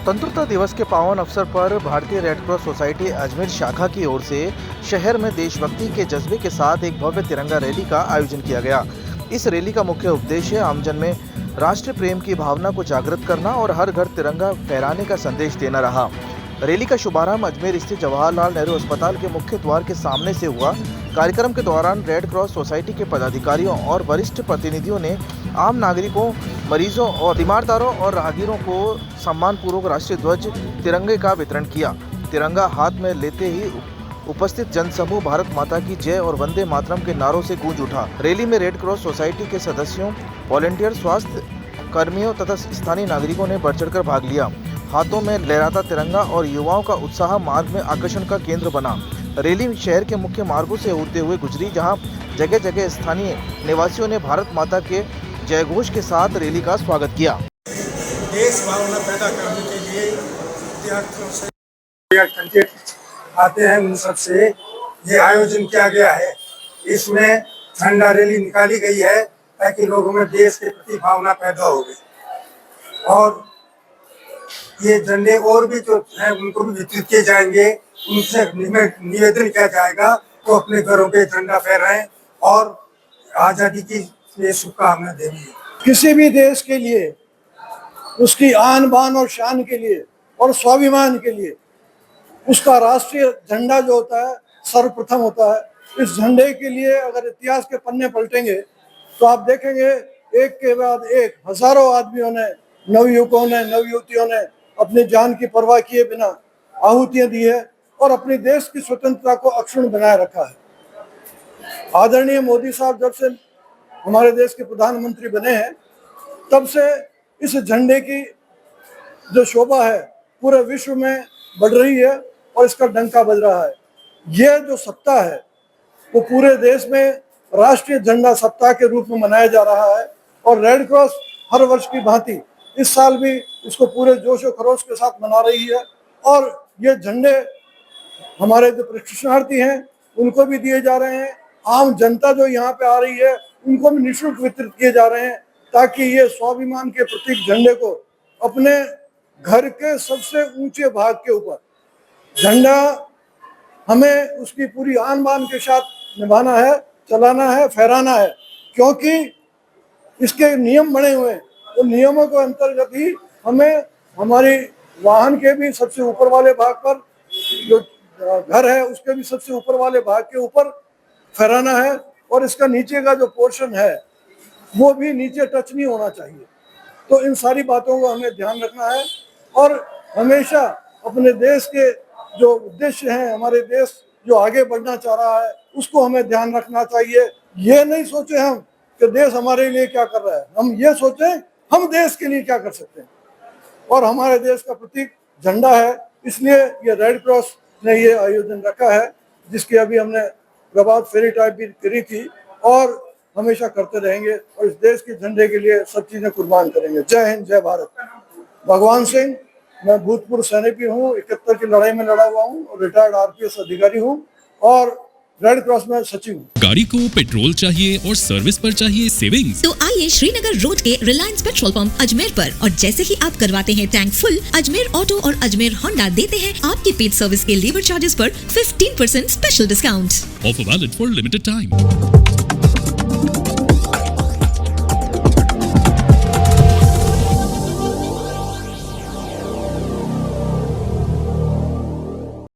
स्वतंत्रता दिवस के पावन अवसर पर भारतीय रेड क्रॉस सोसाइटी अजमेर शाखा की ओर से शहर में देशभक्ति के जज्बे के साथ एक भव्य तिरंगा रैली का आयोजन किया गया। इस रैली का मुख्य उद्देश्य आमजन में राष्ट्र प्रेम की भावना को जागृत करना और हर घर तिरंगा फहराने का संदेश देना रहा। रैली का शुभारंभ अजमेर स्थित जवाहरलाल नेहरू अस्पताल के मुख्य द्वार के सामने से हुआ। कार्यक्रम के दौरान रेड क्रॉस सोसाइटी के पदाधिकारियों और वरिष्ठ प्रतिनिधियों ने आम नागरिकों, मरीजों और तीमारदारों और राहगीरों को सम्मानपूर्वक राष्ट्रीय ध्वज तिरंगे का वितरण किया। तिरंगा हाथ में लेते ही उपस्थित जनसमूह भारत माता की जय और वंदे मातरम के नारों से गूंज उठा। रैली में रेड क्रॉस सोसाइटी के सदस्यों, वॉलंटियर, स्वास्थ्य कर्मियों तथा स्थानीय नागरिकों ने बढ़ चढ़कर भाग लिया। हाथों में लहराता तिरंगा और युवाओं का उत्साह मार्ग में आकर्षण का केंद्र बना। रैली शहर के मुख्य मार्गों से होते हुए गुजरी, जहां जगह जगह स्थानीय निवासियों ने भारत माता के जयघोष के साथ रैली का स्वागत किया। देश भावना पैदा करने के लिए विद्यार्थियों से आते हैं, उन सबसे ये आयोजन किया गया है। इसमें झंडा रैली निकाली गई है ताकि लोगों में देश के प्रति भावना पैदा हो गई, और ये झंडे और भी जो हैं उनको भी वितरित किए जाएंगे। उनसे निवेदन किया जाएगा तो अपने घरों पे झंडा फहराएं और आज़ादी की ये शुभकामना देंगे। किसी भी देश के लिए, उसकी आन बान और शान के लिए और स्वाभिमान के लिए उसका राष्ट्रीय झंडा जो होता है सर्वप्रथम होता है। इस झंडे के लिए अगर इतिहास के पन्ने पलटेंगे तो आप देखेंगे एक के बाद एक हजारों आदमियों ने, नवयुवकों ने, नवयुवतियों ने अपनी जान की परवाह किए बिना आहुतियां दी है और अपने देश की स्वतंत्रता को अक्षुण्ण बनाए रखा है। आदरणीय मोदी साहब जब से हमारे देश के प्रधानमंत्री बने हैं तब से इस झंडे की जो शोभा है पूरे विश्व में बढ़ रही है और इसका डंका बज रहा है। यह जो सप्ताह है वो पूरे देश में राष्ट्रीय झंडा सप्ताह के रूप में मनाया जा रहा है और रेड क्रॉस हर वर्ष की भांति इस साल भी इसको पूरे जोश और खरोश के साथ मना रही है। और ये झंडे हमारे जो प्रशिक्षणार्थी हैं उनको भी दिए जा रहे हैं। आम जनता जो यहाँ पे आ रही है उनको भी निःशुल्क वितरित किए जा रहे हैं ताकि ये स्वाभिमान के प्रतीक झंडे को अपने घर के सबसे ऊंचे भाग के ऊपर झंडा हमें उसकी पूरी आन बान के साथ निभाना है, चलाना है, फहराना है, क्योंकि इसके नियम बने हुए हैं। उन नियमों के अंतर्गत ही हमें हमारी वाहन के भी सबसे ऊपर वाले भाग पर, जो घर है उसके भी सबसे ऊपर वाले भाग के ऊपर फहराना है और इसका नीचे का जो पोर्शन है वो भी नीचे टच नहीं होना चाहिए। तो इन सारी बातों को हमें ध्यान रखना है और हमेशा अपने देश के जो उद्देश्य हैं, हमारे देश जो आगे बढ़ना चाह रहा है उसको हमें ध्यान रखना चाहिए। ये नहीं सोचे हम कि देश हमारे लिए क्या कर रहा है, हम ये सोचें हम देश के लिए क्या कर सकते हैं। और हमारे देश का प्रतीक झंडा है, इसलिए ये रेड क्रॉस ने ये आयोजन रखा है, जिसकी अभी हमने प्रभात फेरी टाइप भी करी थी और हमेशा करते रहेंगे और इस देश के झंडे के लिए सब चीजें कुर्बान करेंगे। जय हिंद, जय भारत। भगवान सिंह, मैं भूतपूर्व सैनिक भी हूँ, 71 की लड़ाई में लड़ा हुआ हूँ और रिटायर्ड आरपीएस अधिकारी हूँ और रेड क्रॉस में सचिव हूँ। गाड़ी को पेट्रोल चाहिए और सर्विस पर चाहिए सेविंग्स, तो आइए श्रीनगर रोड के रिलायंस पेट्रोल पंप अजमेर पर, और जैसे ही आप करवाते हैं टैंक फुल, अजमेर ऑटो और अजमेर होंडा देते हैं आपकी पेड सर्विस के लेबर चार्जेस पर 15% special discount. Offer valid for limited time.